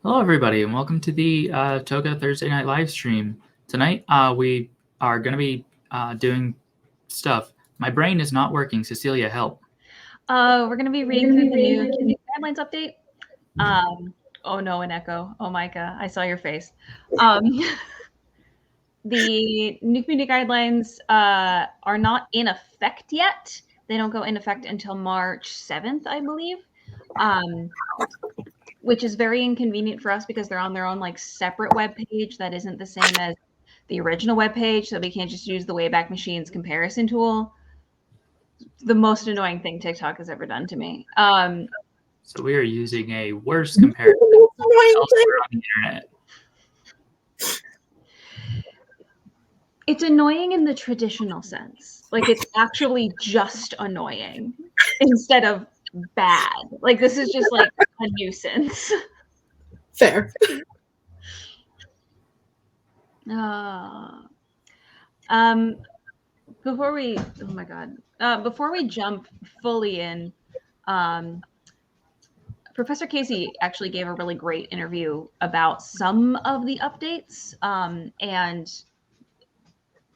Hello, everybody, and welcome to the TOCA Thursday night live stream. Tonight, we are going to be doing stuff. My brain is not working. Cecelia, help. We're going to be reading through the new community guidelines update. Oh no, an echo. Oh, Micah, I saw your face. The new community guidelines are not in effect yet. They don't go in effect until March 7th, I believe, which is very inconvenient for us because they're on their own separate web page that isn't the same as the original web page, so we can't just use the Wayback Machine's comparison tool. The most annoying thing TikTok has ever done to me. So we are using a worse comparison elsewhere on the internet. It's annoying in the traditional sense. It's actually just annoying instead of bad. This is just a nuisance. Fair. Before we jump fully in, Professor Casey actually gave a really great interview about some of the updates, and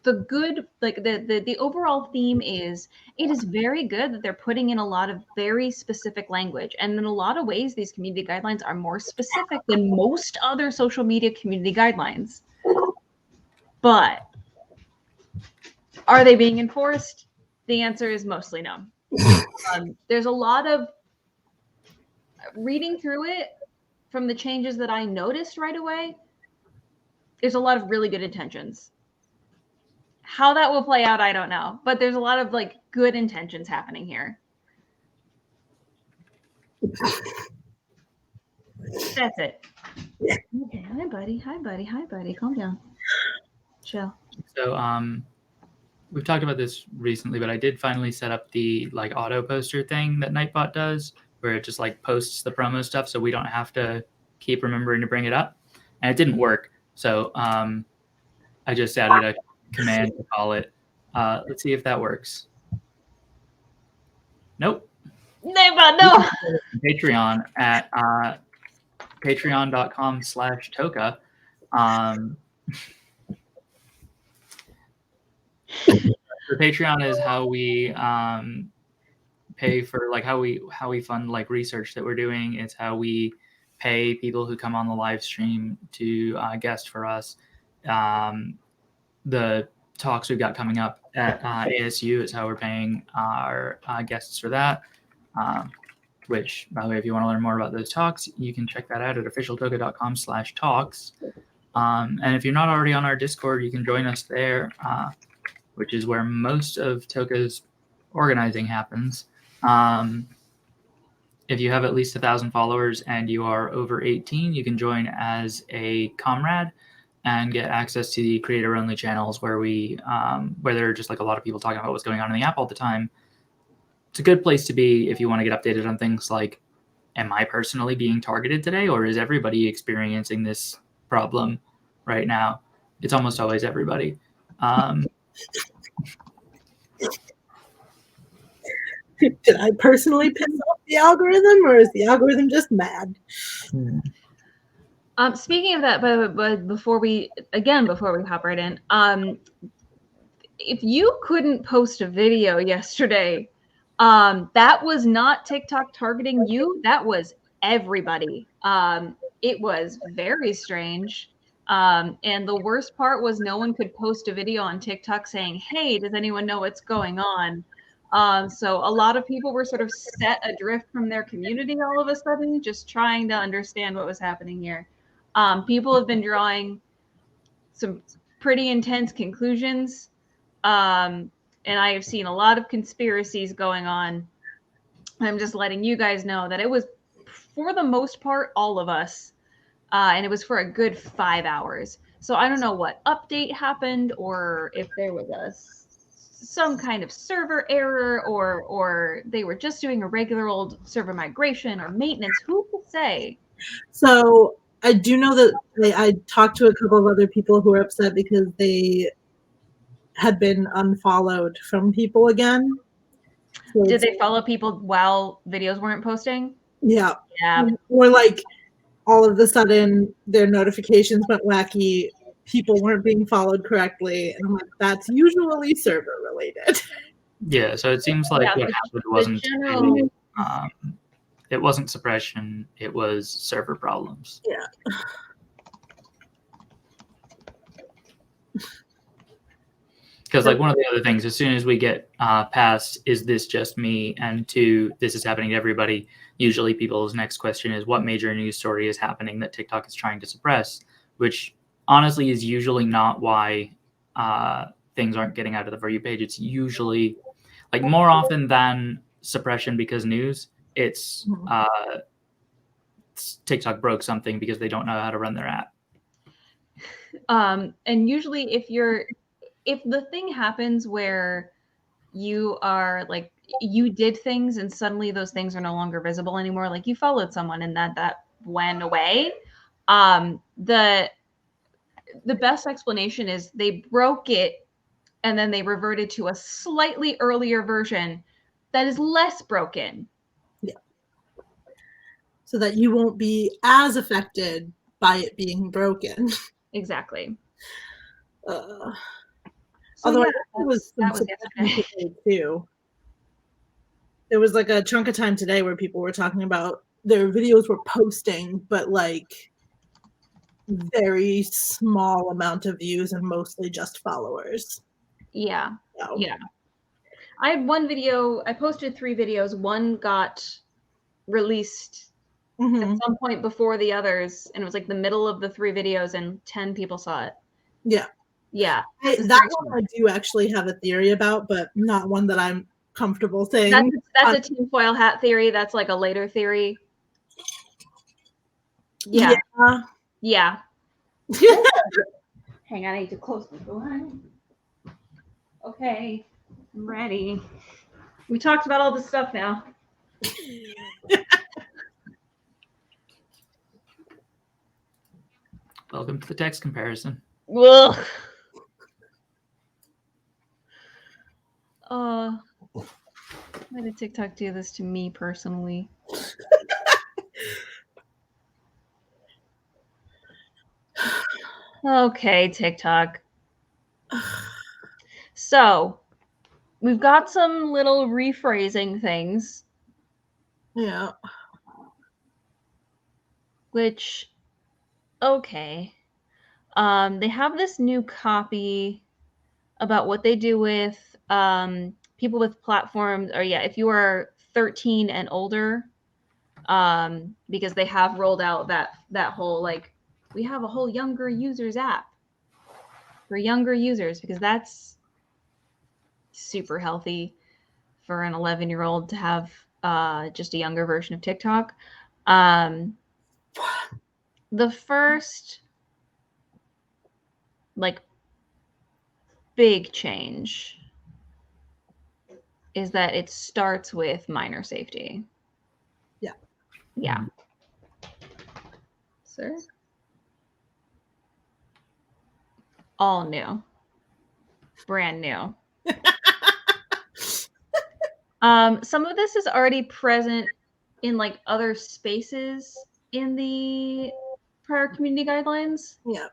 the overall theme is it is very good that they're putting in a lot of very specific language, and in a lot of ways these community guidelines are more specific than most other social media community guidelines. But are they being enforced? The answer is mostly no. There's a lot of reading through it from the changes that I noticed right away. There's a lot of really good intentions. How that will play out, I don't know. But there's a lot of good intentions happening here. That's it. Okay, hi buddy. Calm down. Chill. So we've talked about this recently, but I did finally set up the auto poster thing that Nightbot does, where it just posts the promo stuff so we don't have to keep remembering to bring it up. And it didn't work. So I just added a command to call it. Let's see if that works. Nope. Nightbot, no. Patreon at patreon.com/TOCA. The Patreon is how we pay for how we fund research that we're doing. It's how we pay people who come on the live stream to guest for us. The talks we've got coming up at ASU is how we're paying our guests for that. Which, by the way, if you want to learn more about those talks, you can check that out at officialtoca.com/talks. And if you're not already on our Discord, you can join us there, which is where most of TOCA's organizing happens. If you have at least 1,000 followers and you are over 18, you can join as a comrade and get access to the creator-only channels where where there are just a lot of people talking about what's going on in the app all the time. It's a good place to be if you want to get updated on things like, am I personally being targeted today, or is everybody experiencing this problem right now? It's almost always everybody. Did I personally piss off the algorithm, or is the algorithm just mad? Speaking of that, but before we hop right in, if you couldn't post a video yesterday, that was not TikTok targeting you. That was everybody. It was very strange. And the worst part was no one could post a video on TikTok saying, hey, does anyone know what's going on? So a lot of people were sort of set adrift from their community all of a sudden, just trying to understand what was happening here. People have been drawing some pretty intense conclusions. And I have seen a lot of conspiracies going on. I'm just letting you guys know that it was, for the most part, all of us. And it was for a good 5 hours. So I don't know what update happened, or if there was some kind of server error, or they were just doing a regular old server migration or maintenance. Who could say? So I do know that I talked to a couple of other people who were upset because they had been unfollowed from people again. So did they follow people while videos weren't posting? Yeah. Yeah. Or all of a sudden their notifications went wacky. People weren't being followed correctly. And I'm like, that's usually server related. Yeah, so it seems like what happened wasn't it wasn't suppression, it was server problems. Yeah. Because like one of the other things, as soon as we get past, is this just me? And to this is happening to everybody, usually people's next question is what major news story is happening that TikTok is trying to suppress, which honestly is usually not why things aren't getting out of the For You page. It's usually like more often than suppression because news, it's TikTok broke something because they don't know how to run their app. And usually if the thing happens where you are like, you did things and suddenly those things are no longer visible anymore, like you followed someone and that went away, the best explanation is they broke it and then they reverted to a slightly earlier version that is less broken. Yeah. So that you won't be as affected by it being broken. Exactly. Although yeah, it was yesterday too. There was like a chunk of time today where people were talking about their videos were posting, but like very small amount of views and mostly just followers. Yeah. So. Yeah. I had one video, I posted 3 videos. One got released at some point before the others, and it was like the middle of the 3 videos and 10 people saw it. Yeah. Yeah. That one I do actually have a theory about, but not one that I'm comfortable saying. That's a tinfoil hat theory. That's like a later theory. Yeah. Yeah. Hang on, I need to close the door. Okay, I'm ready. We talked about all this stuff now. Welcome to the text comparison. Ugh. Why did TikTok do this to me personally? Okay, TikTok. So, we've got some little rephrasing things. Yeah. Which, okay. They have this new copy about what they do with people with platforms, or if you are 13 and older, because they have rolled out that whole like, we have a whole younger users app for younger users, because that's super healthy for an 11-year-old to have just a younger version of TikTok. The first like big change is that it starts with minor safety. Yeah. Yeah. Sir? All new. Brand new. Some of this is already present in like other spaces in the prior community guidelines. Yeah.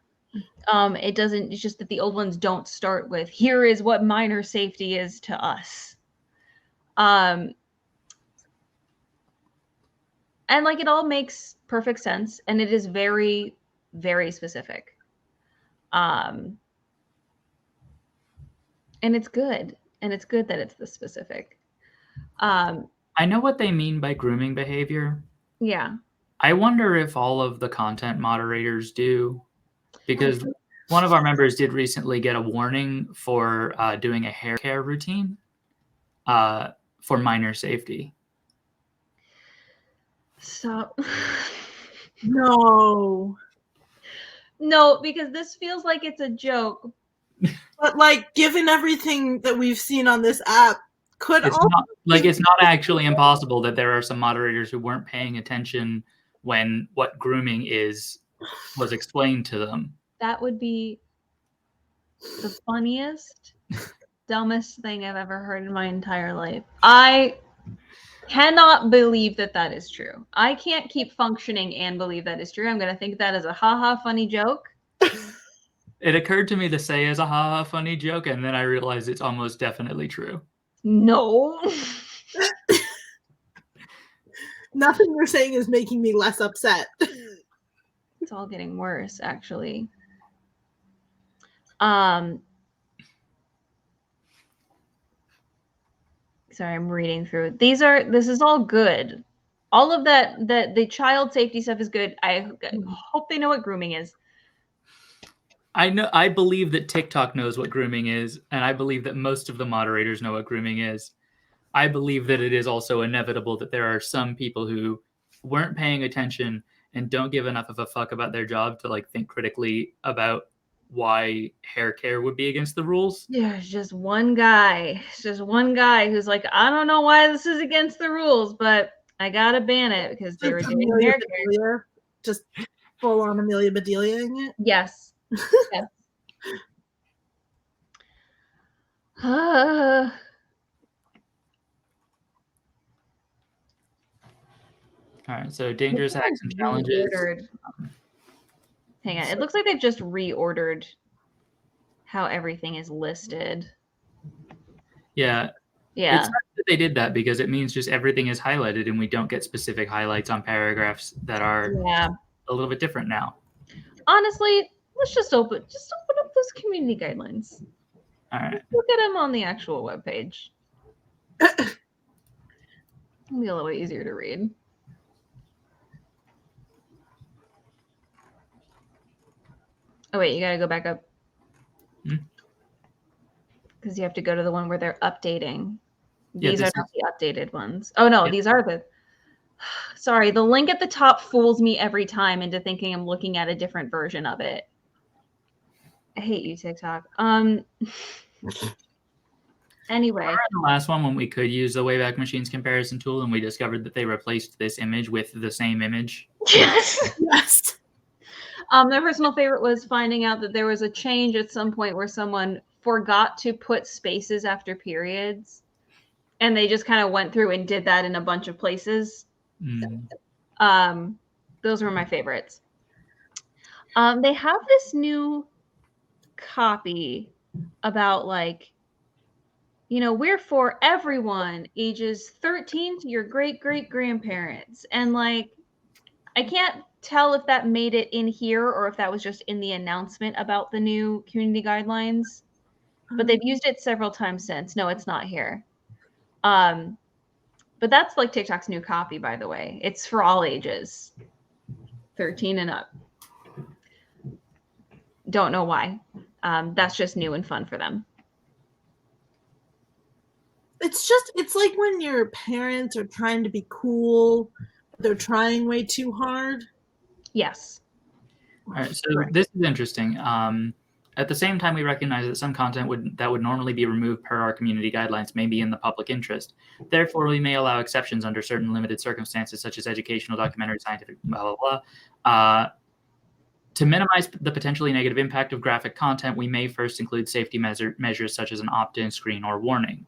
It's just that the old ones don't start with, here is what minor safety is to us. And like it all makes perfect sense, and it is very, very specific. And it's good. And it's good that it's this specific. I know what they mean by grooming behavior. Yeah. I wonder if all of the content moderators do, because one of our members did recently get a warning for doing a hair care routine for minor safety. Stop. No, because this feels like it's a joke. But like, given everything that we've seen on this app, it's not actually impossible that there are some moderators who weren't paying attention when what grooming was explained to them. That would be the funniest, dumbest thing I've ever heard in my entire life. cannot believe that is true. I can't keep functioning and believe that is true. I'm going to think that is a haha funny joke. It occurred to me to say as a haha funny joke, and then I realized it's almost definitely true. No. Nothing you're saying is making me less upset. It's all getting worse, actually. Sorry, I'm reading through. This is all good. All of that the child safety stuff is good. I hope they know what grooming is. I believe that TikTok knows what grooming is, and I believe that most of the moderators know what grooming is. I believe that it is also inevitable that there are some people who weren't paying attention and don't give enough of a fuck about their job to like think critically about why hair care would be against the rules. There's just one guy. It's just one guy who's like, I don't know why this is against the rules, but I gotta ban it because they were doing hair care. Just full on Amelia Bedelia-ing it. Yes. Yes. All right, so dangerous acts and challenges. Hang on, it looks like they've just reordered how everything is listed. Yeah. Yeah. It's not that they did that because it means just everything is highlighted and we don't get specific highlights on paragraphs that are a little bit different now. Honestly, let's just open up those community guidelines. All right. Let's look at them on the actual webpage. It'll be a little easier to read. Oh wait, you gotta go back up. Because you have to go to the one where they're updating. These are not the updated ones. Oh no, these are the... Sorry, the link at the top fools me every time into thinking I'm looking at a different version of it. I hate you, TikTok. Anyway. The last one when we could use the Wayback Machine's comparison tool and we discovered that they replaced this image with the same image. Yes. Yes. My personal favorite was finding out that there was a change at some point where someone forgot to put spaces after periods. And they just kind of went through and did that in a bunch of places. Those were my favorites. They have this new copy about like, you know, we're for everyone ages 13 to your great-great-grandparents. And like, I can't tell if that made it in here or if that was just in the announcement about the new community guidelines. But they've used it several times since. No, it's not here. But that's like TikTok's new copy, by the way. It's for all ages, 13 and up. Don't know why. That's just new and fun for them. It's like when your parents are trying to be cool, but they're trying way too hard. Yes. All right, so this is interesting. At the same time, we recognize that some content that would normally be removed per our community guidelines may be in the public interest. Therefore, we may allow exceptions under certain limited circumstances, such as educational, documentary, scientific, blah, blah, blah. To minimize the potentially negative impact of graphic content, we may first include safety measures such as an opt-in screen or warning.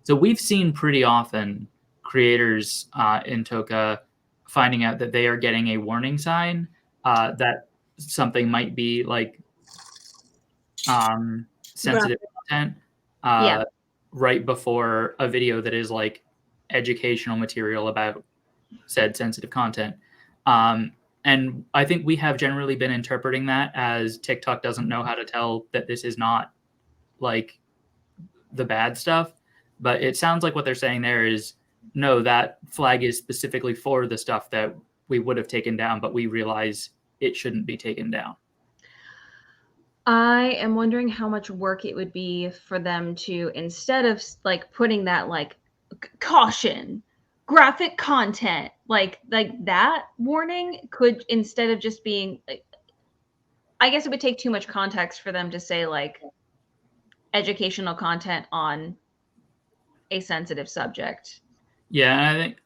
So we've seen pretty often creators in TOCA finding out that they are getting a warning sign that something might be like sensitive content right before a video that is like educational material about said sensitive content. And I think we have generally been interpreting that as TikTok doesn't know how to tell that this is not like the bad stuff. But it sounds like what they're saying there is, no, that flag is specifically for the stuff that we would have taken down, but we realize it shouldn't be taken down. I am wondering how much work it would be for them to, instead of like putting that like caution, graphic content, like that warning could, instead of just being, I guess it would take too much context for them to say like educational content on a sensitive subject. Yeah, and I think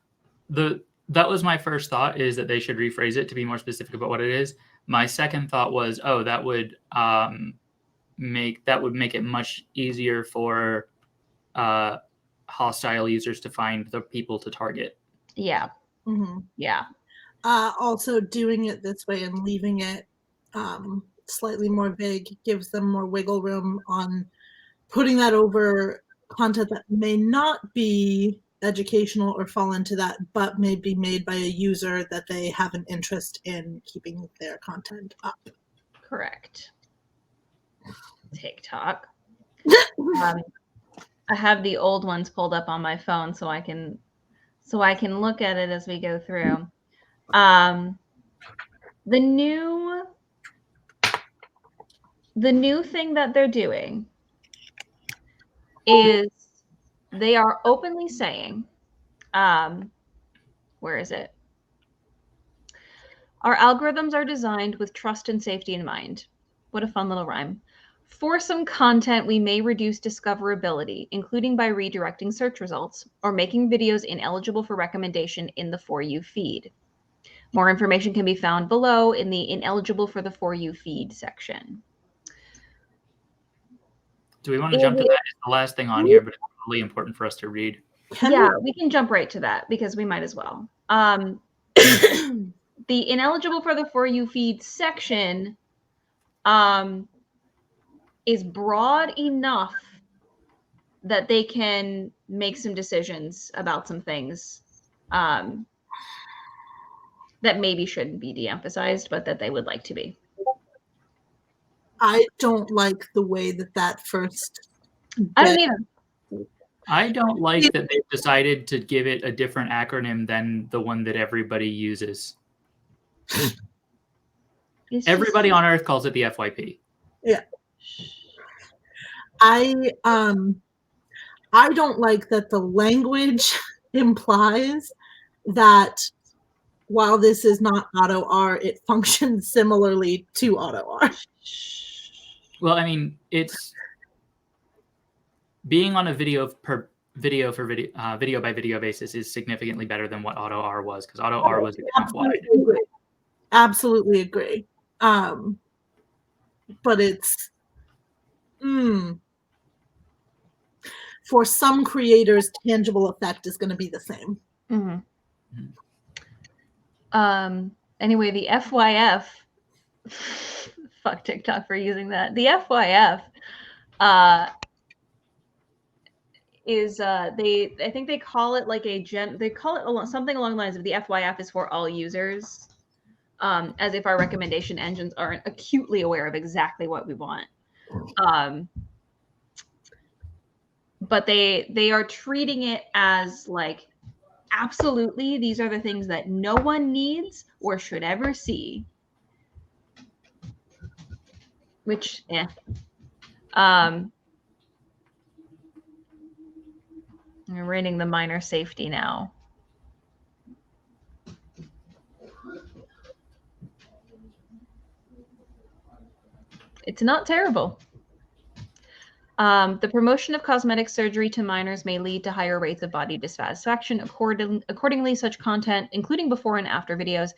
that was my first thought, is that they should rephrase it to be more specific about what it is. My second thought was, oh, that would make it much easier for hostile users to find the people to target. Yeah. Mm-hmm. Yeah. Also, doing it this way and leaving it slightly more vague gives them more wiggle room on putting that over content that may not be educational or fall into that, but may be made by a user that they have an interest in keeping their content up. Correct. TikTok. I have the old ones pulled up on my phone so I can look at it as we go through. The new thing that they're doing is they are openly saying, where is it? Our algorithms are designed with trust and safety in mind. What a fun little rhyme. For some content, we may reduce discoverability, including by redirecting search results or making videos ineligible for recommendation in the For You feed. More information can be found below in the ineligible for the For You feed section. Do we want to jump to that? It's the last thing on here, but it's really important for us to read. Yeah, we can jump right to that because we might as well. The ineligible for the For You feed section is broad enough that they can make some decisions about some things that maybe shouldn't be de-emphasized, but that they would like to be. I don't like the way that first. I don't either. I don't like that they've decided to give it a different acronym than the one that everybody uses. Everybody on Earth calls it the FYP. Yeah. I don't like that the language implies that while this is not auto R, it functions similarly to auto R. Well, I mean, it's being on a video by video basis is significantly better than what auto R was, because auto R was account wide. Absolutely agree. But it's for some creators, tangible effect is going to be the same. Mm-hmm. Anyway, the FYF, fuck TikTok for using that. The FYF is I think they call it like they call it something along the lines of the FYF is for all users, as if our recommendation engines aren't acutely aware of exactly what we want. But they are treating it as like, absolutely, these are the things that no one needs or should ever see. Which, I'm reading the minor safety now. It's not terrible. The promotion of cosmetic surgery to minors may lead to higher rates of body dissatisfaction. Accordingly, such content, including before and after videos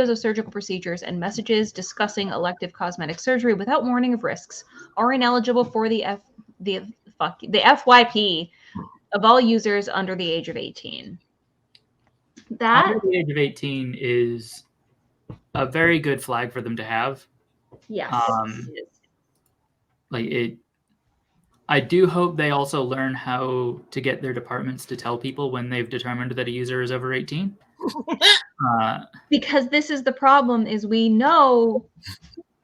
of surgical procedures, and messages discussing elective cosmetic surgery without warning of risks, are ineligible for the FYP of all users under the age of 18. Under the age of 18 is a very good flag for them to have. Yes. Like it. I do hope they also learn how to get their departments to tell people when they've determined that a user is over 18. Because this is the problem, is we know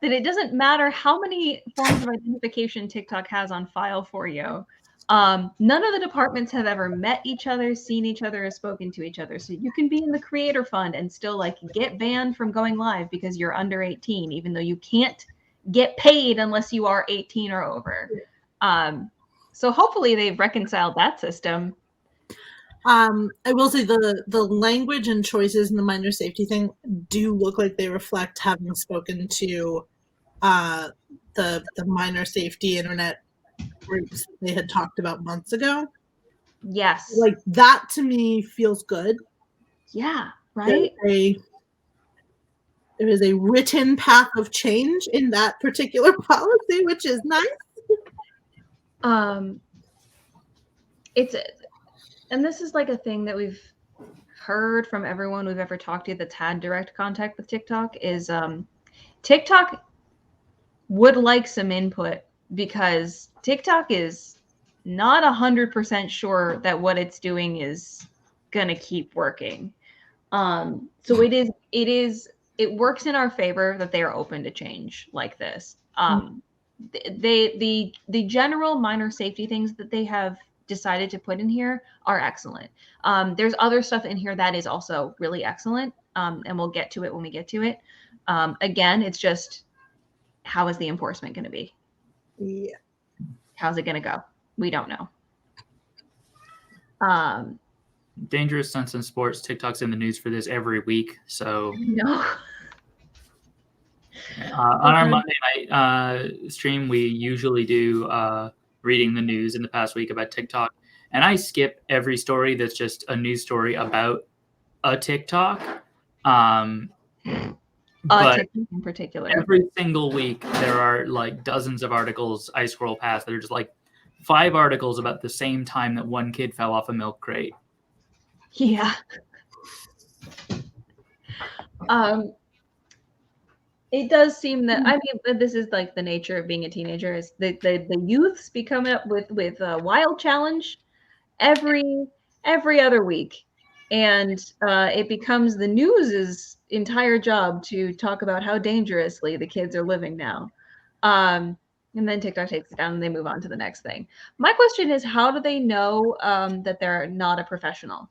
that it doesn't matter how many forms of identification TikTok has on file for you. None of the departments have ever met each other, seen each other, or spoken to each other. So you can be in the creator fund and still like get banned from going live because you're under 18, even though you can't get paid unless you are 18 or over. So hopefully they've reconciled that system. I will say the language and choices in the minor safety thing do look like they reflect having spoken to the minor safety internet groups they had talked about months ago. Yes. Like that to me feels good. Yeah, right? There is a written path of change in that particular policy, which is nice. It's And this is like a thing that we've heard from everyone we've ever talked to that's had direct contact with TikTok is TikTok would like some input because TikTok is not 100% sure that what it's doing is gonna keep working. So it works in our favor that they are open to change like this. The general minor safety things that they have decided to put in here are excellent. There's other stuff in here that is also really excellent, and we'll get to it when we get to it. Again, it's just, how is the enforcement going to be? Yeah. How's it going to go? We don't know. Dangerous stunts in sports. TikTok's in the news for this every week. So no. On our Monday night stream, we usually do reading the news in the past week about TikTok. And I skip every story that's just a news story about a TikTok. But TikTok in particular. Every single week, there are like dozens of articles I scroll past that are just like 5 articles about the same time that one kid fell off a milk crate. Yeah. It does seem that, I mean, this is like the nature of being a teenager, is the youths be coming up with a wild challenge every other week. And it becomes the news's entire job to talk about how dangerously the kids are living now. And then TikTok takes it down and they move on to the next thing. My question is, how do they know that they're not a professional?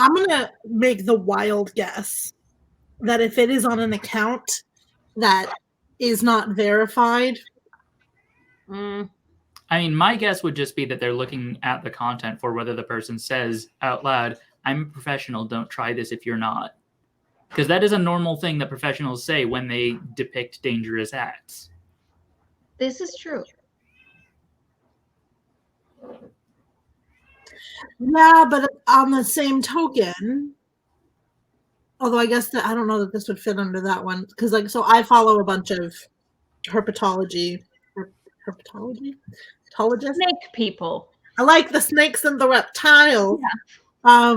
I'm going to make the wild guess that if it is on an account that is not verified. I mean, my guess would just be that they're looking at the content for whether the person says out loud, I'm a professional, don't try this if you're not. Because that is a normal thing that professionals say when they depict dangerous acts. This is true. Yeah, but on the same token, although I guess that I don't know that this would fit under that one, because like, so I follow a bunch of herpetologists. Snake people. I like the snakes and the reptiles. Yeah.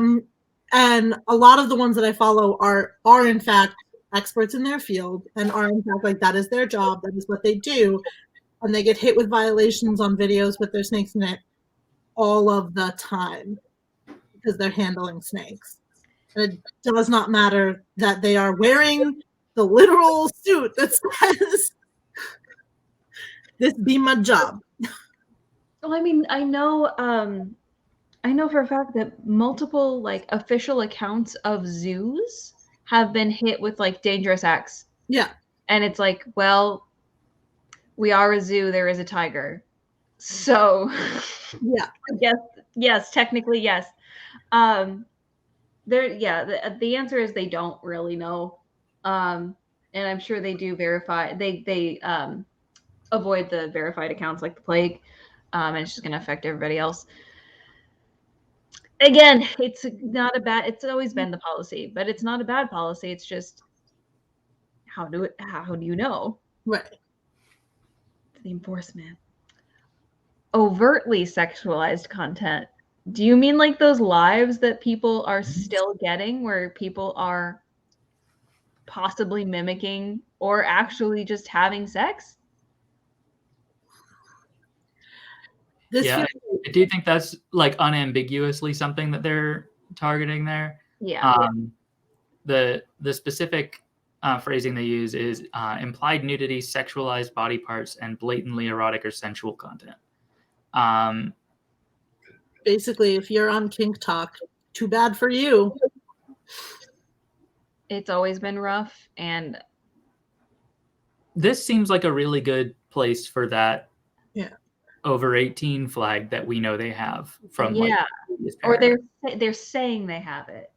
And a lot of the ones that I follow are in fact experts in their field and are in fact like that is their job, that is what they do, and they get hit with violations on videos with their snakes in it all of the time because they're handling snakes. And it does not matter that they are wearing the literal suit that says, this be my job. Well, I mean, I know for a fact that multiple like official accounts of zoos have been hit with like dangerous acts. Yeah. And it's like, well, we are a zoo, there is a tiger. So yeah. I guess yes, technically yes. The answer is they don't really know. And I'm sure they do verify, they avoid the verified accounts like the plague. And it's just gonna affect everybody else. Again, it's always been the policy, but it's not a bad policy. It's just how do you know? Right. The enforcement. Overtly sexualized content. Do you mean like those lives that people are still getting where people are possibly mimicking or actually just having sex? I do think that's like unambiguously something that they're targeting there. Yeah. The specific phrasing they use is implied nudity, sexualized body parts, and blatantly erotic or sensual content. Basically, if you're on Kink Talk, too bad for you. It's always been rough, and this seems like a really good place for that. Yeah. Over 18 flag that we know they have from or they're saying they have it.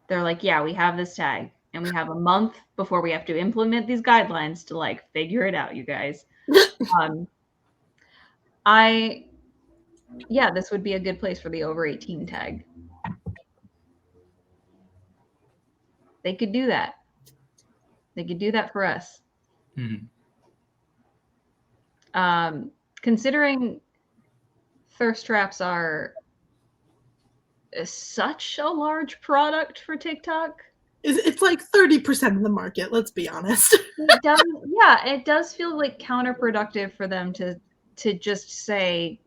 They're like, yeah, we have this tag and we have a month before we have to implement these guidelines to like figure it out, you guys. This would be a good place for the over 18 tag. They could do that. They could do that for us. Mm-hmm. considering thirst traps are such a large product for TikTok. It's like 30% of the market, let's be honest. It does feel like counterproductive for them to just say,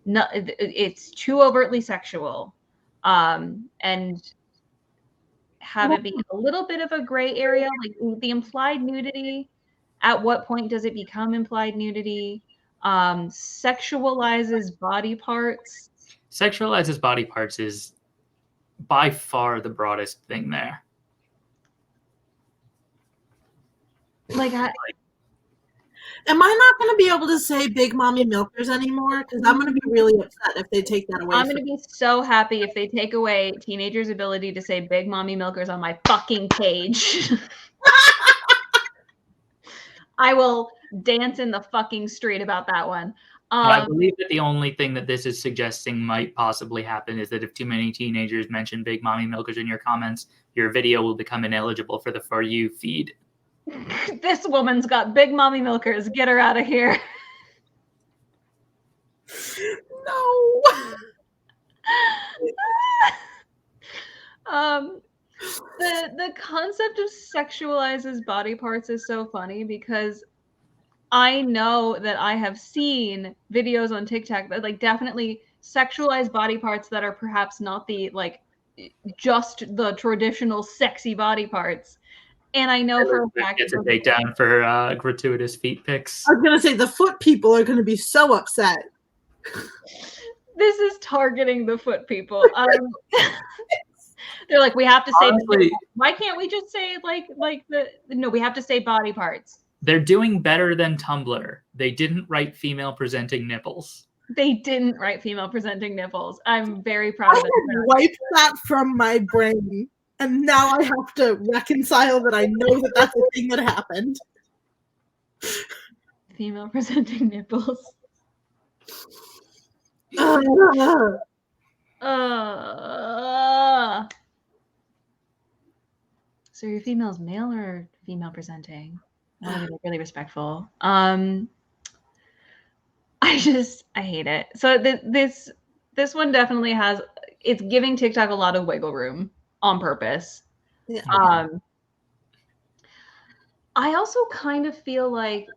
no, it's too overtly sexual, and have it be a little bit of a gray area, like the implied nudity. At what point does it become implied nudity? Sexualizes body parts. Sexualizes body parts is by far the broadest thing there. Like, am I not going to be able to say big mommy milkers anymore? Because I'm going to be really upset if they take that away. I'm going to be so happy if they take away teenagers' ability to say big mommy milkers on my fucking page. I will dance in the fucking street about that one. I believe that the only thing that this is suggesting might possibly happen is that if too many teenagers mention big mommy milkers in your comments, your video will become ineligible for the For You feed. This woman's got big mommy milkers. Get her out of here. No. The concept of sexualizes body parts is so funny because I know that I have seen videos on TikTok that like definitely sexualize body parts that are perhaps not the like just the traditional sexy body parts. And I know for a fact it's a takedown for gratuitous feet pics. I was going to say the foot people are going to be so upset. This is targeting the foot people. They're like, we have to say, honestly, why can't we just say no, we have to say body parts. They're doing better than Tumblr. They didn't write female presenting nipples. They didn't write female presenting nipples. I'm very proud of them. I wiped that from my brain, and now I have to reconcile that I know that that's a thing that happened. Female presenting nipples. So your female's male or female presenting? I want to be really respectful. I hate it. So this one definitely has, it's giving TikTok a lot of wiggle room on purpose. Yeah. I also kind of feel like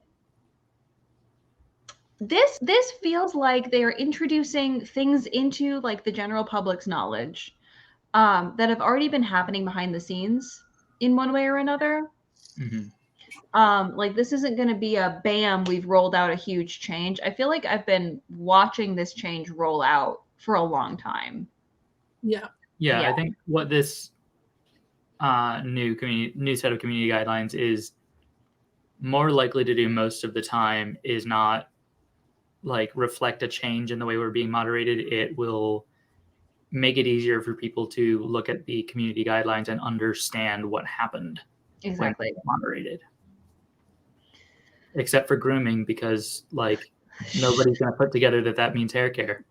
this feels like they're introducing things into like the general public's knowledge that have already been happening behind the scenes in one way or another. Mm-hmm. Like this isn't going to be a bam, we've rolled out a huge change. I feel like I've been watching this change roll out for a long time. Yeah. I think what this new set of community guidelines is more likely to do most of the time is not like reflect a change in the way we're being moderated. It will make it easier for people to look at the community guidelines and understand what happened. Exactly. When moderated. Except for grooming, because like nobody's going to put together that means hair care.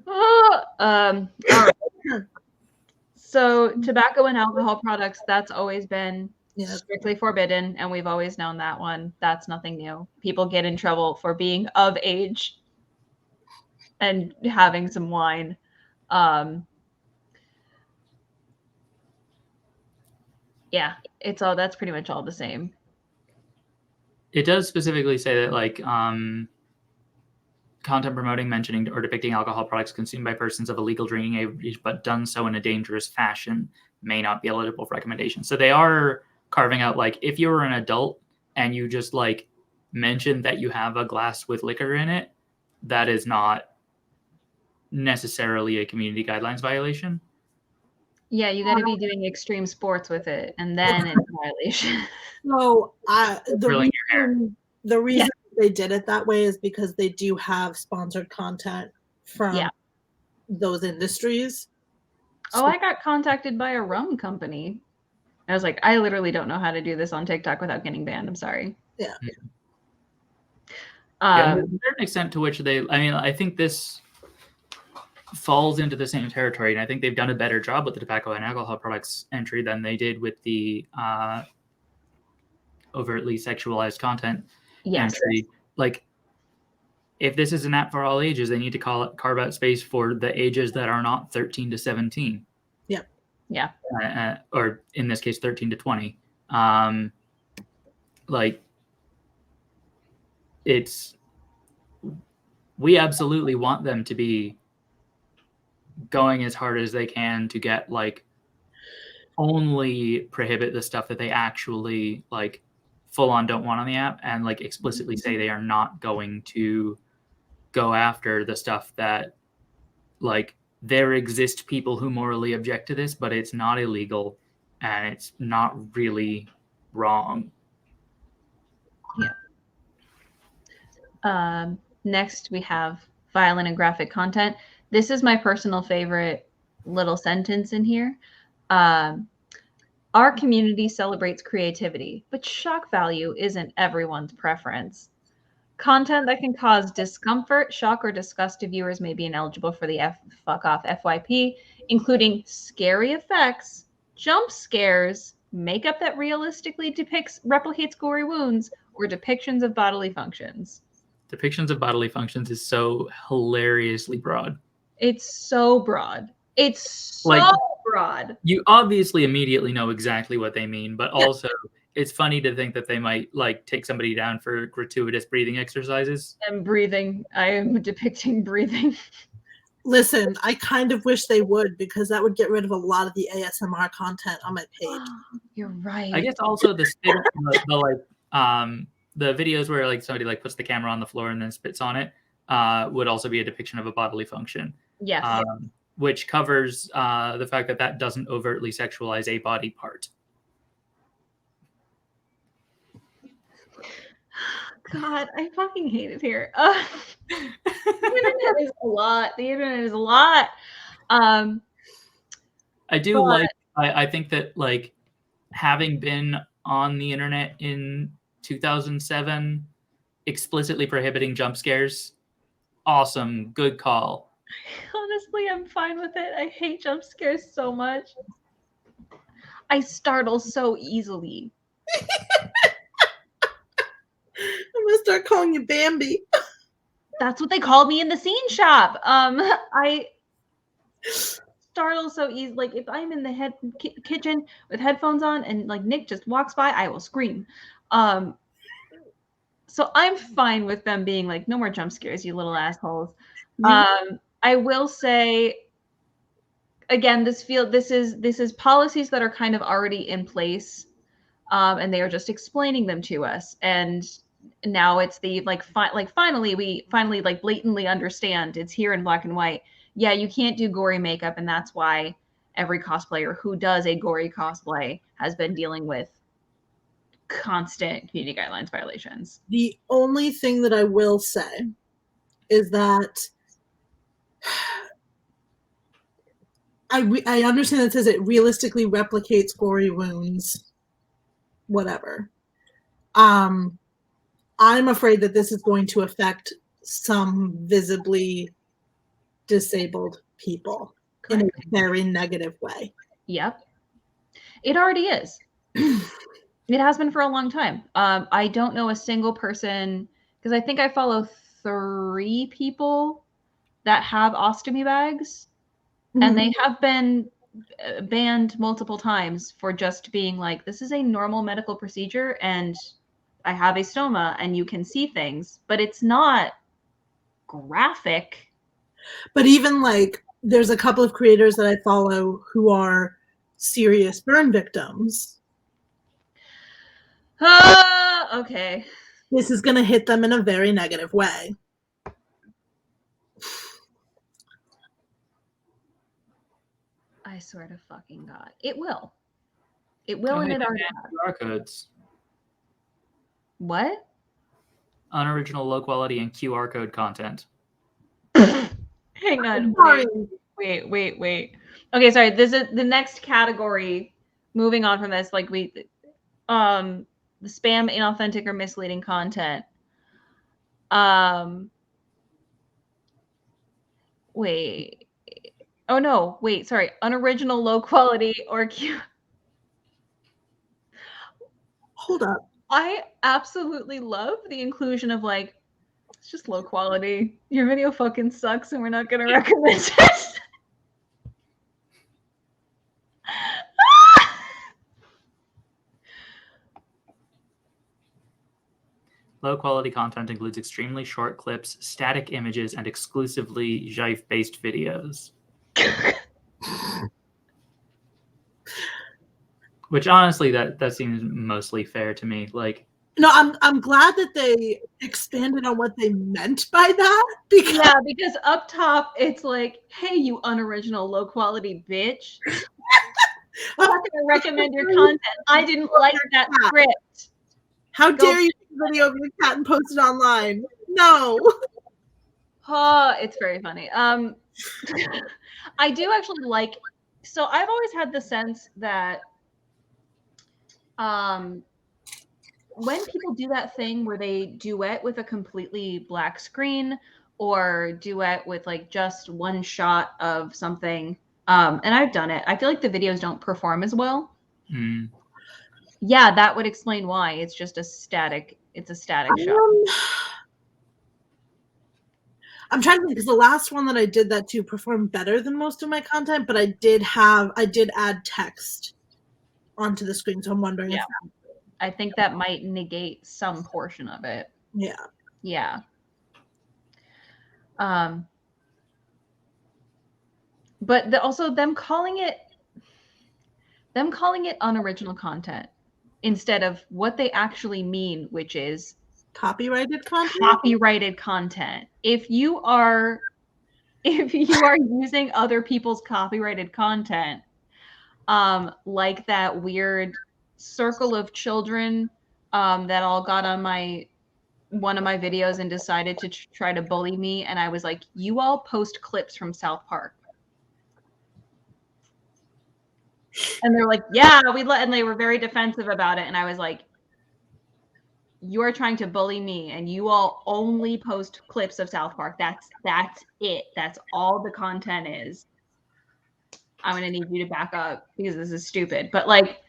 All right. So tobacco and alcohol products, that's always been strictly forbidden, and we've always known that one. That's nothing new. People get in trouble for being of age and having some wine. Yeah, that's pretty much all the same. It does specifically say that like content promoting, mentioning, or depicting alcohol products consumed by persons of a legal drinking age but done so in a dangerous fashion may not be eligible for recommendation. So they are carving out like if you're an adult and you just like mention that you have a glass with liquor in it, that is not necessarily a community guidelines violation. Yeah, you got to be doing extreme sports with it, and then it's a violation. So the reason they did it that way is because they do have sponsored content from those industries. So, I got contacted by a rum company. I was like, I literally don't know how to do this on TikTok without getting banned. I'm sorry. Yeah. There's a certain extent to which I think this falls into the same territory, and I think they've done a better job with the tobacco and alcohol products entry than they did with the overtly sexualized content entry. Like if this is an app for all ages, they need to carve out space for the ages that are not 13 to 17. Yep. Yeah. Or in this case, 13 to 20. Like, we absolutely want them to be going as hard as they can to get, like, only prohibit the stuff that they actually, like, full on don't want on the app, and, like, explicitly say they are not going to go after the stuff that, like, there exist people who morally object to this, but it's not illegal and it's not really wrong. Yeah. Next, we have violent and graphic content. This is my personal favorite little sentence in here. Our community celebrates creativity, but shock value isn't everyone's preference. Content that can cause discomfort, shock, or disgust to viewers may be ineligible for the fuck off FYP, including scary effects, jump scares, makeup that realistically replicates gory wounds, or depictions of bodily functions. Depictions of bodily functions is so hilariously broad. It's so broad. It's so like, broad. You obviously immediately know exactly what they mean, but also it's funny to think that they might, like, take somebody down for gratuitous breathing exercises. And breathing. I am depicting breathing. Listen, I kind of wish they would, because that would get rid of a lot of the ASMR content on my page. You're right. I guess also the videos where, like, somebody, like, puts the camera on the floor and then spits on it would also be a depiction of a bodily function. Yes. Which covers the fact that that doesn't overtly sexualize a body part. God, I fucking hate it here. The internet is a lot. The internet is a lot. I think that, like, having been on the internet in 2007, explicitly prohibiting jump scares, awesome, good call. Honestly, I'm fine with it. I hate jump scares so much. I startle so easily. I'm gonna start calling you Bambi. That's what they called me in the scene shop. I startle so easy. Like, if I'm in the kitchen with headphones on and, like, Nick just walks by, I will scream. So I'm fine with them being like, no more jump scares, you little assholes. I will say, again, this is policies that are kind of already in place, and they are just explaining them to us. And now it's the finally we like blatantly understand. It's here in black and white. Yeah, you can't do gory makeup, and that's why every cosplayer who does a gory cosplay has been dealing with constant community guidelines violations. The only thing that I will say is that I understand that it says it realistically replicates gory wounds, whatever. I'm afraid that this is going to affect some visibly disabled people in a very negative way. Yep. It already is. It has been for a long time. I don't know a single person, because I think I follow 3 people that have ostomy bags, and they have been banned multiple times for just being like, this is a normal medical procedure, and I have a stoma, and you can see things, but it's not graphic. But even, like, there's a couple of creators that I follow who are serious burn victims. Okay. This is going to hit them in a very negative way. I swear to fucking God. It will. It will, and it already has. QR codes. What? Unoriginal, low quality, and QR code content. Hang on. Wait. Okay, sorry. This is the next category. Moving on from this, like the spam, inauthentic, or misleading content. Wait. Oh no, wait, sorry. Unoriginal, low quality, or Hold up. I absolutely love the inclusion of, like, It's just low quality. Your video fucking sucks and we're not going to recommend it. Low-quality content includes extremely short clips, static images, and exclusively GIF-based videos. Which honestly, that seems mostly fair to me. Like, no, I'm glad that they expanded on what they meant by that. Because up top it's like, hey, you unoriginal, low-quality bitch. I'm not going to recommend your content. I didn't like that script. How dare you take a video of your cat and post it online? No. Oh, it's very funny. I do actually like, so I've always had the sense that when people do that thing where they duet with a completely black screen or duet with like just one shot of something, and I've done it, I feel like the videos don't perform as well. Yeah, that would explain why. It's just a static shot. I'm trying to think, because the last one that I did that to performed better than most of my content, but I did add text onto the screen, so I'm wondering if I think that might negate some portion of it. Yeah. But also them calling it unoriginal content instead of what they actually mean, which is copyrighted content. If you are using other people's copyrighted content, like that weird circle of children that all got on one of my videos and decided to try to bully me, and I was like, you all post clips from South Park. And they're like, yeah, and they were very defensive about it. And I was like, you are trying to bully me and you all only post clips of South Park. That's it. That's all the content is. I'm going to need you to back up because this is stupid. But like,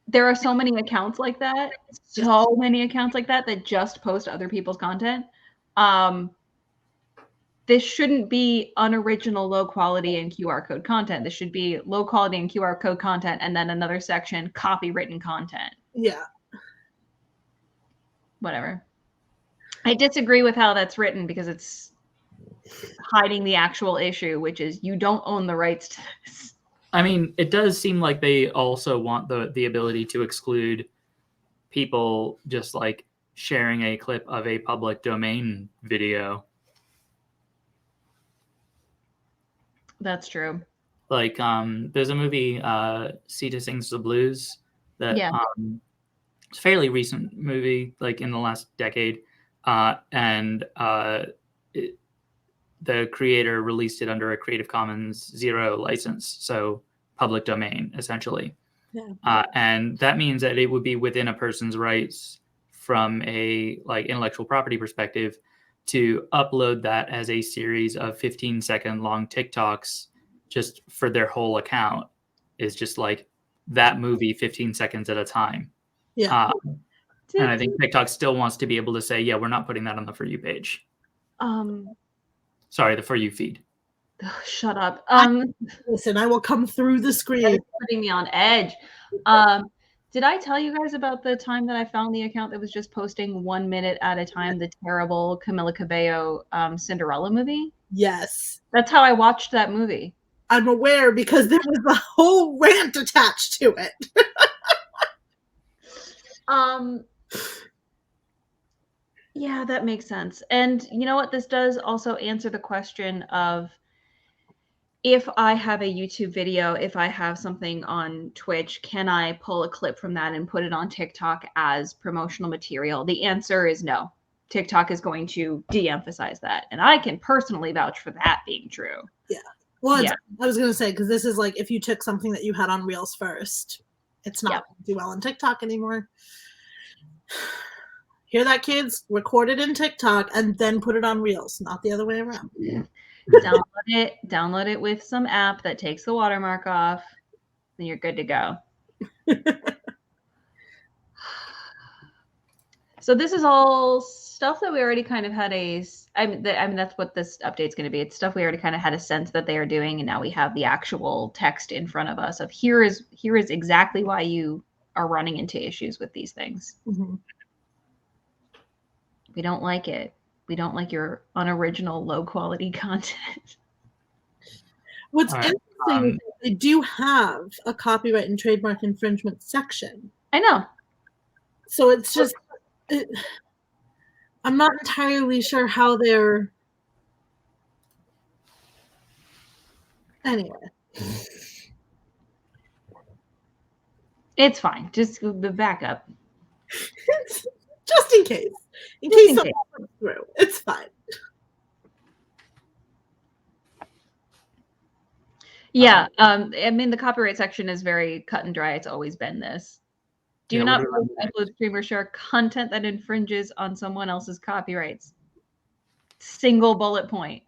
there are so many accounts like that that just post other people's content. This shouldn't be unoriginal, low quality and QR code content. This should be low quality and QR code content, and then another section, copywritten content. Yeah. Whatever. I disagree with how that's written because it's hiding the actual issue, which is you don't own the rights to this. I mean, it does seem like they also want the ability to exclude people just like sharing a clip of a public domain video. That's true. Like, there's a movie, Sita Sings the Blues, that it's a fairly recent movie, like in the last decade, and the creator released it under a Creative Commons 0 license, so public domain, essentially. Yeah. And that means that it would be within a person's rights from a like intellectual property perspective to upload that as a series of 15-second long TikToks just for their whole account is just like that movie 15 seconds at a time. Yeah. And I think TikTok still wants to be able to say, yeah, we're not putting that on the For You page. Sorry, the For You feed. Shut up. Listen, I will come through the screen. That is putting me on edge. Did I tell you guys about the time that I found the account that was just posting 1 minute at a time the terrible Camila Cabello Cinderella movie? Yes. That's how I watched that movie. I'm aware because there was a whole rant attached to it. Yeah, that makes sense. And you know what? This does also answer the question of if I have a YouTube video, if I have something on Twitch, can I pull a clip from that and put it on TikTok as promotional material? The answer is no. TikTok is going to de-emphasize that. And I can personally vouch for that being true. Yeah. Well, yeah. I was going to say, because this is like if you took something that you had on Reels first, it's not going to do well on TikTok anymore. Hear that, kids? Record it in TikTok and then put it on Reels, not the other way around. Download it with some app that takes the watermark off, then you're good to go. So this is all stuff that we already kind of had I mean, that's what this update's going to be. It's stuff we already kind of had a sense that they are doing, and now we have the actual text in front of us of here is exactly why you are running into issues with these things. Mm-hmm. We don't like it. We don't like your unoriginal, low-quality content. What's interesting is that they do have a copyright and trademark infringement section. I know. So it's just, I'm not entirely sure how they're. Anyway. It's fine. Just back up. Just in case. In case something comes through. It's fine. Yeah. I mean, the copyright section is very cut and dry. It's always been this. Do not upload, stream, or share content that infringes on someone else's copyrights. Single bullet point.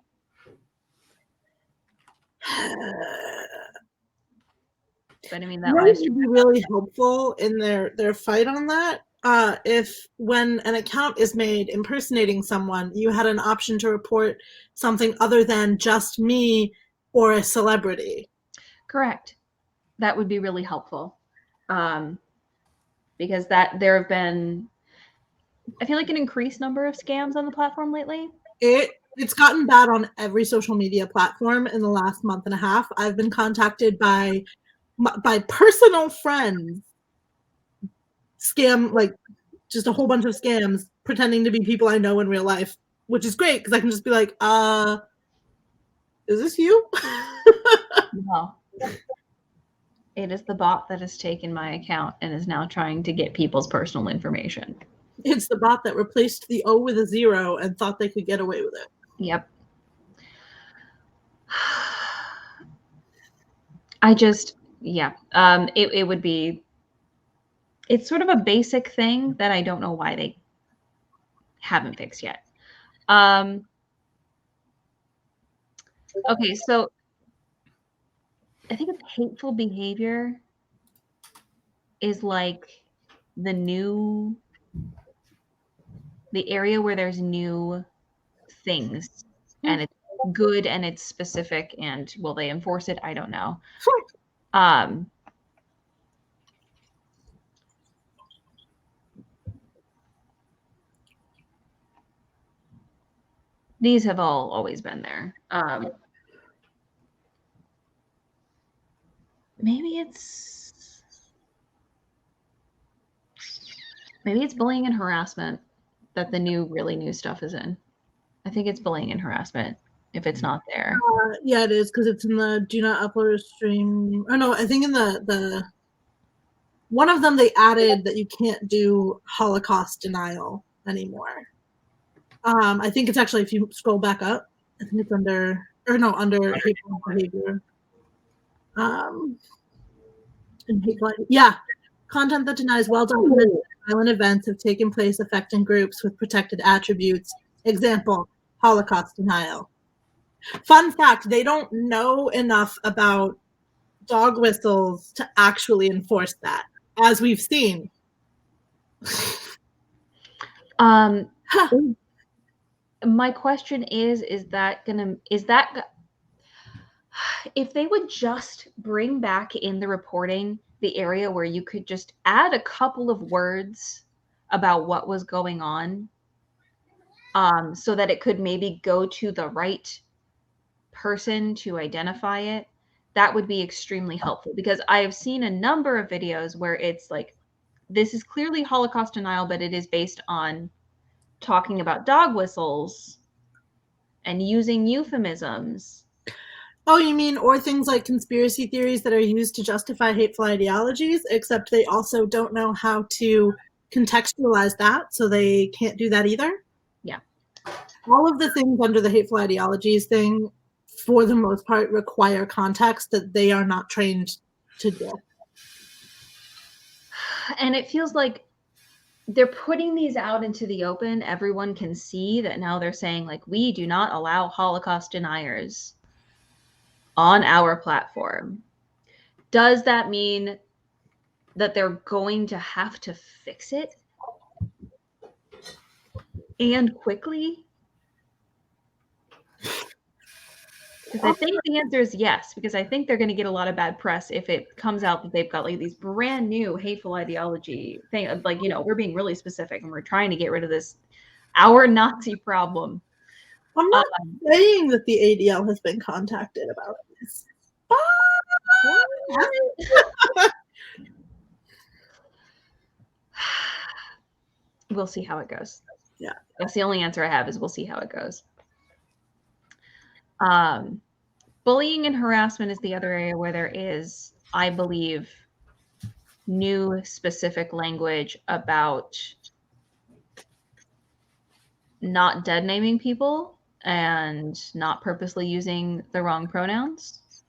But I mean, that would be really helpful in their fight on that. If when an account is made impersonating someone, you had an option to report something other than just me or a celebrity. Correct. That would be really helpful. Because there have been, I feel like, an increased number of scams on the platform lately. It's gotten bad on every social media platform in the last month and a half. I've been contacted by personal friends, like just a whole bunch of scams pretending to be people I know in real life, which is great because I can just be like, is this you? No. It is the bot that has taken my account and is now trying to get people's personal information. It's the bot that replaced the O with a 0 and thought they could get away with it. Yep. It would be, it's sort of a basic thing that I don't know why they haven't fixed yet. Okay, so I think it's hateful behavior is like the area where there's new things and it's good and it's specific, and will they enforce it? I don't know. These have always been there. Maybe it's bullying and harassment that the really new stuff is in. I think it's bullying and harassment if it's not there. Yeah, it is, because it's in the do not upload or stream. Oh no, I think in the one of them they added that you can't do Holocaust denial anymore. I think it's actually, if you scroll back up, I think it's under hateful behavior. Yeah, content that denies well-documented violent events have taken place affecting groups with protected attributes. Example, Holocaust denial. Fun fact, they don't know enough about dog whistles to actually enforce that, as we've seen. My question is that if they would just bring back in the reporting the area where you could just add a couple of words about what was going on, so that it could maybe go to the right person to identify it, that would be extremely helpful, because I have seen a number of videos where it's like, this is clearly Holocaust denial, but it is based on talking about dog whistles and using euphemisms. Oh, you mean, or things like conspiracy theories that are used to justify hateful ideologies, except they also don't know how to contextualize that, so they can't do that either? Yeah. All of the things under the hateful ideologies thing, for the most part, require context that they are not trained to do. And it feels like they're putting these out into the open. Everyone can see that now they're saying, like, we do not allow Holocaust deniers on our platform. Does that mean that they're going to have to fix it? and quickly? Because I think the answer is yes, because I think they're going to get a lot of bad press if it comes out that they've got like these brand new hateful ideology thing. Like, we're being really specific and we're trying to get rid of this, our Nazi problem. I'm not saying that the ADL has been contacted about this. We'll see how it goes. Yeah. That's the only answer I have, is we'll see how it goes. Bullying and harassment is the other area where there is, I believe, new specific language about not dead naming people and not purposely using the wrong pronouns.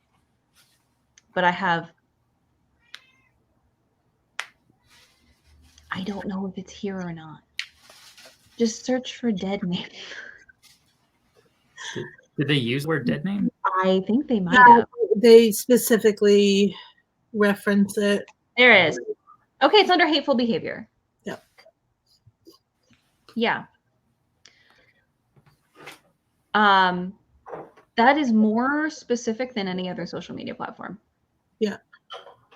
But I don't know if it's here or not. Just search for dead name. Did they use the word dead name? I think they might have. They specifically reference it. There it is. Okay, it's under hateful behavior. Yep. Yeah. That is more specific than any other social media platform. Yeah.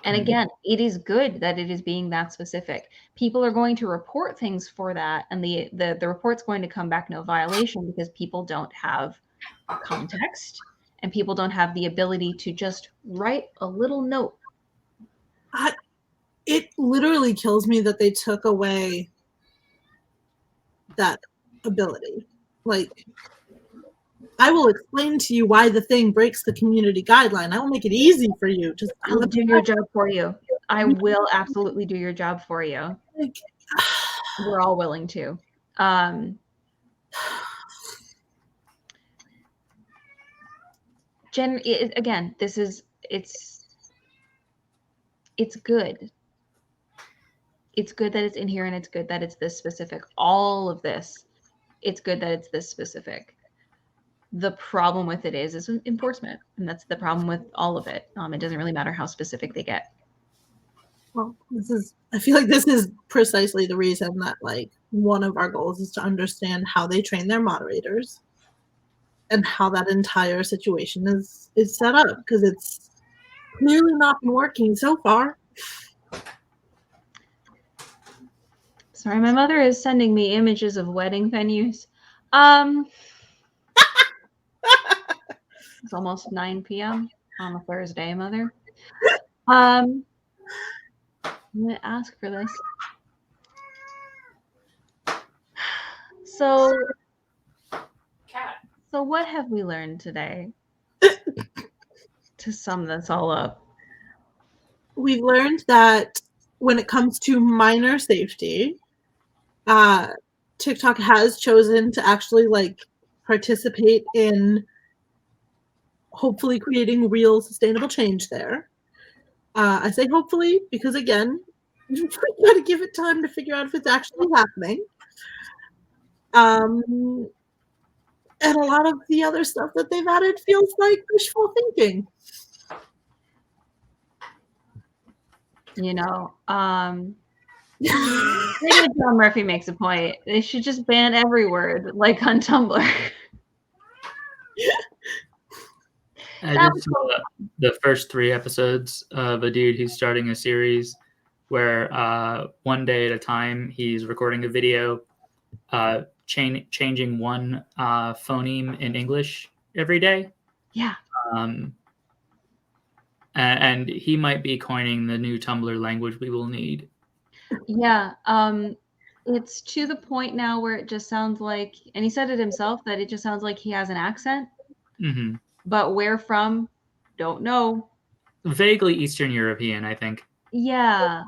And again, it is good that it is being that specific. People are going to report things for that, and the report's going to come back no violation because people don't have context and people don't have the ability to just write a little note. It literally kills me that they took away that ability. Like, I will explain to you why the thing breaks the community guideline. I will make it easy for you. Just I'll do your job for you. I will absolutely do your job for you. Like, we're all willing to. Again, it's good. It's good that it's in here, and it's good that it's this specific. All of this, it's good that it's this specific. The problem with it is enforcement, and that's the problem with all of it. It doesn't really matter how specific they get. Well, I feel like this is precisely the reason that, like, one of our goals is to understand how they train their moderators and how that entire situation is set up, because it's clearly not been working so far. Sorry, my mother is sending me images of wedding venues. It's almost 9 p.m. on a Thursday, Mother. I'm going to ask for this. So what have we learned today to sum this all up? We've learned that when it comes to minor safety, TikTok has chosen to actually, like, participate in hopefully creating real sustainable change there. I say hopefully because, again, you got to give it time to figure out if it's actually happening. And a lot of the other stuff that they've added feels like wishful thinking. John Murphy makes a point. They should just ban every word, like on Tumblr. I just saw the first 3 episodes of a dude who's starting a series where one day at a time he's recording a video changing one phoneme in English every day. Yeah. And he might be coining the new Tumblr language we will need. Yeah. It's to the point now where it just sounds like, and he said it himself, that it just sounds like he has an accent. Mm-hmm. But where from? Don't know. Vaguely Eastern European, I think. Yeah.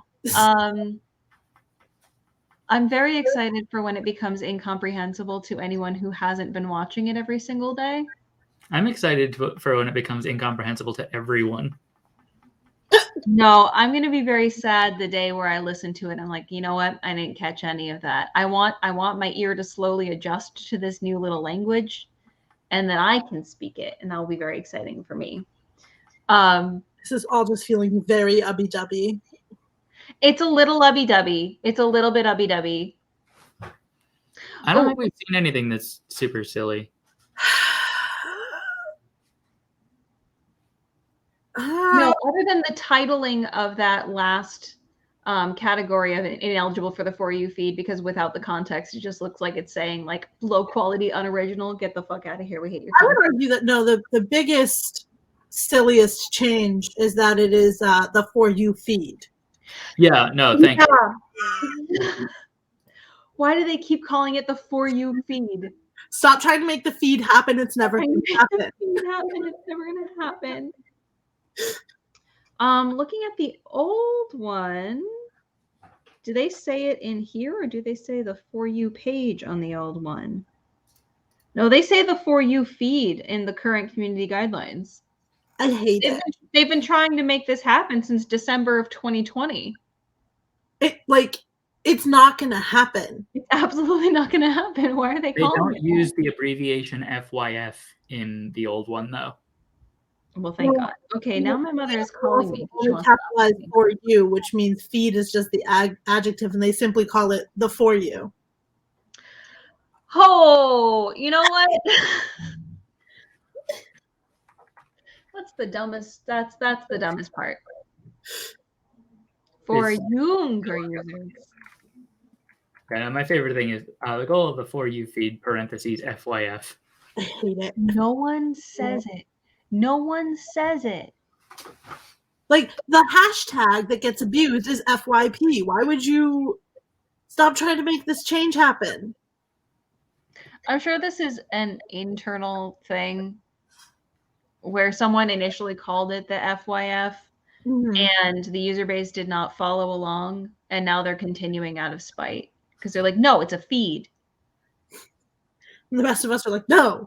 I'm very excited for when it becomes incomprehensible to anyone who hasn't been watching it every single day. I'm excited for when it becomes incomprehensible to everyone. No, I'm going to be very sad the day where I listen to it and I'm like, you know what? I didn't catch any of that. I want my ear to slowly adjust to this new little language, and then I can speak it, and that will be very exciting for me. This is all just feeling very ubby-dubby. It's a little ubby-dubby. It's a little bit ubby-dubby. I don't think we've seen anything that's super silly. No, other than the titling of that last category of ineligible for the For You feed, because without the context, it just looks like it's saying like low quality, unoriginal, get the fuck out of here. We hate your I content. would argue that no, the biggest, silliest change is that it is the For You feed. Yeah, no, thank you. Why do they keep calling it the For You feed? Stop trying to make the feed happen. It's never going to happen. It's never going to happen. Looking at the old one, do they say it in here or do they say the For You page on the old one? No, they say the For You feed in the current community guidelines. I hate it. They've been trying to make this happen since December of 2020. It's not going to happen. It's absolutely not going to happen. Why are they calling it? They don't use the abbreviation FYF in the old one, though. Well, thank God. Okay, now my mother is calling me. Capitalized For You, which means feed is just the adjective, and they simply call it the For You. Oh, you know what? That's the dumbest. That's the dumbest part. For younger users. Yeah, my favorite thing is the goal of the For You feed parentheses FYF. I hate it. No one says it. No one says it. Like the hashtag that gets abused is FYP. Why would you stop trying to make this change happen? I'm sure this is an internal thing where someone initially called it the FYF and the user base did not follow along, and now they're continuing out of spite because they're like, no, it's a feed. And the rest of us are like, no.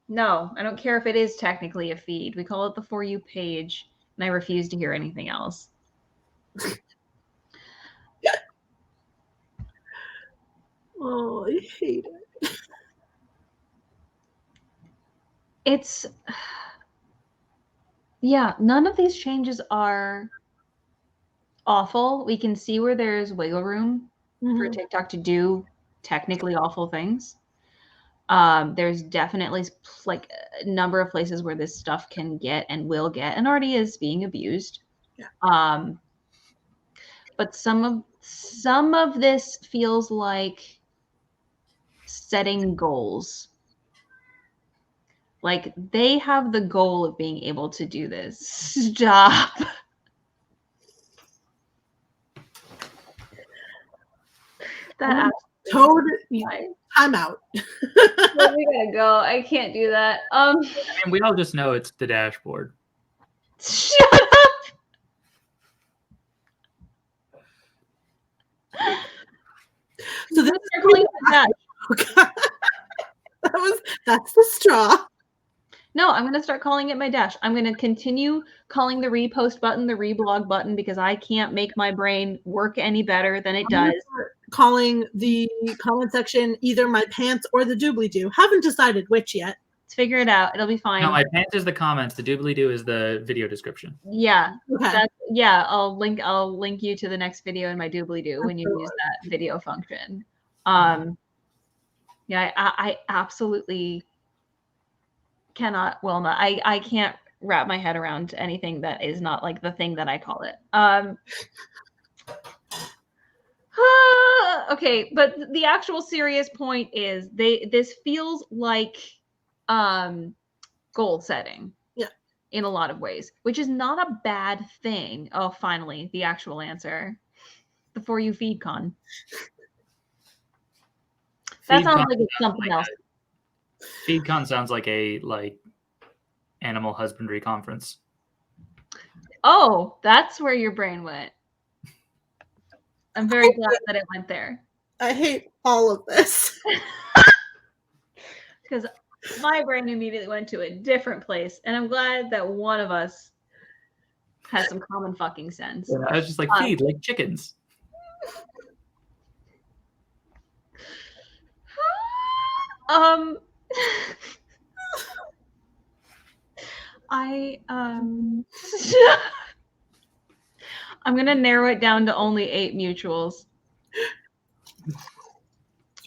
No, I don't care if it is technically a feed. We call it the For You page, and I refuse to hear anything else. Oh, I hate it. It's, yeah, none of these changes are awful. We can see where there's wiggle room for TikTok to do technically awful things. There's definitely like a number of places where this stuff can get and will get and already is being abused. Yeah. But some of this feels like setting goals. Like they have the goal of being able to do this. Stop. That Toad, I'm out. Well, we gotta go. I can't do that. I mean, we all just know it's the dashboard. Shut up. So this is that's the straw. No, I'm going to start calling it my dash. I'm going to continue calling the repost button the reblog button because I can't make my brain work any better than it does. Calling the comment section either my pants or the doobly-doo. Haven't decided which yet. Let's figure it out. It'll be fine. No, my pants is the comments. The doobly-doo is the video description. Yeah. Okay. I'll link you to the next video in my doobly-doo when you use that video function. Yeah, I absolutely cannot, Wilma. I can't wrap my head around anything that is not like the thing that I call it. Okay, but the actual serious point is this feels like goal setting. Yeah. In a lot of ways, which is not a bad thing. Oh, finally, the actual answer. The For You feed con. That sounds like it's something else. FeedCon sounds like a animal husbandry conference. Oh, that's where your brain went. I'm very glad that it went there. I hate all of this. Because my brain immediately went to a different place, and I'm glad that one of us has some common fucking sense. Yeah, I was just like, feed like chickens. I'm gonna narrow it down to only 8 mutuals.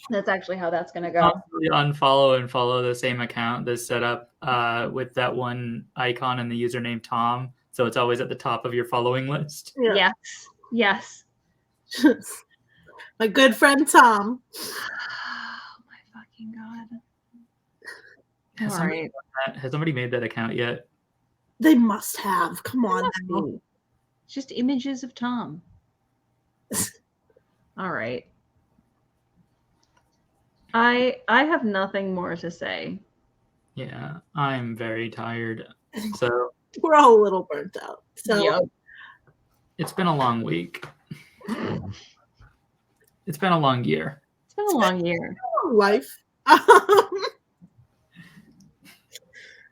That's actually how that's going to go. Constantly unfollow and follow the same account that's set up with that one icon and the username Tom, so it's always at the top of your following list. Yeah. Yes. My good friend Tom. Oh my fucking god. Has somebody made that account yet? They must have. Come on now. It's just images of Tom. All right. I have nothing more to say. Yeah, I'm very tired. So we're all a little burnt out. So Yep. It's been a long week. It's been a long year. It's been a long year. Life.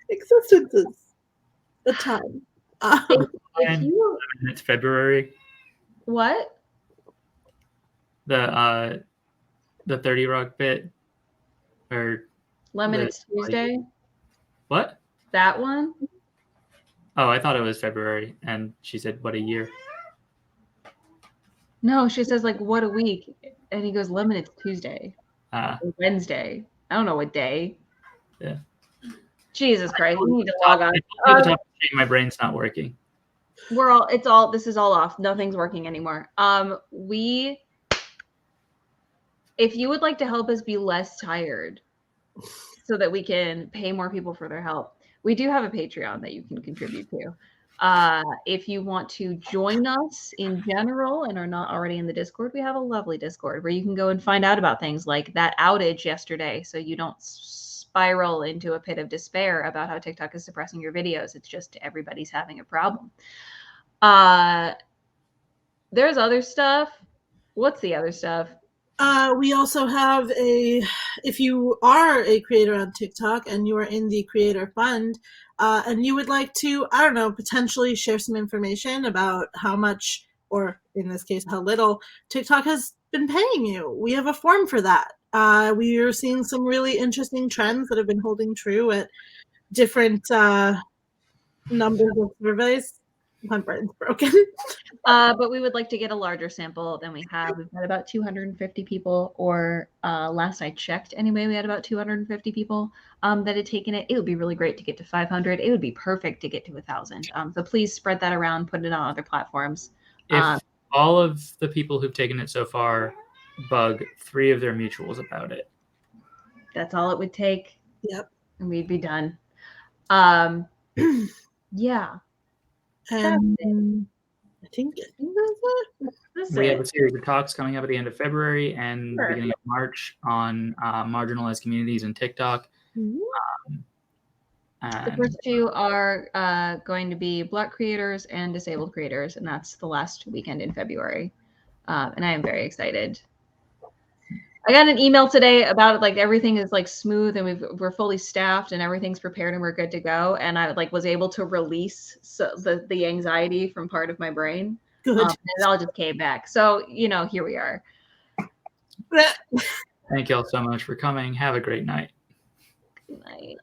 Existence is a time. It's February. What? The 30 Rock bit, or Lemon It's Tuesday. What? That one? Oh, I thought it was February, and she said, "What a year." No, she says like, "What a week," and he goes, "Lemon It's Tuesday." Wednesday. I don't know what day. Yeah. Jesus Christ, we need to log on. My brain's not working. This is all off. Nothing's working anymore. If you would like to help us be less tired so that we can pay more people for their help, we do have a Patreon that you can contribute to. If you want to join us in general and are not already in the Discord, we have a lovely Discord where you can go and find out about things like that outage yesterday, so you don't spiral into a pit of despair about how TikTok is suppressing your videos. It's just everybody's having a problem. There's other stuff. What's the other stuff? We also have if you are a creator on TikTok and you are in the creator fund, and you would like to, I don't know, potentially share some information about how much, or in this case, how little TikTok has been paying you, we have a form for that. We are seeing some really interesting trends that have been holding true at different numbers of surveys. My brain's broken. But we would like to get a larger sample than we have. We've had about 250 people, or last I checked anyway, we had about 250 people that had taken it. It would be really great to get to 500. It would be perfect to get to 1,000. So please spread that around, put it on other platforms. If all of the people who've taken it so far bug 3 of their mutuals about it. That's all it would take. Yep. And we'd be done. Yeah. I think that's it. We have a series of talks coming up at the end of February and the beginning of March on marginalized communities and TikTok. The first 2 are going to be Black creators and disabled creators, and that's the last weekend in February. And I am very excited. I got an email today about like everything is like smooth and we're fully staffed and everything's prepared and we're good to go. And I like was able to release the anxiety from part of my brain. Good. And it all just came back. So, here we are. Thank you all so much for coming. Have a great night. Good night.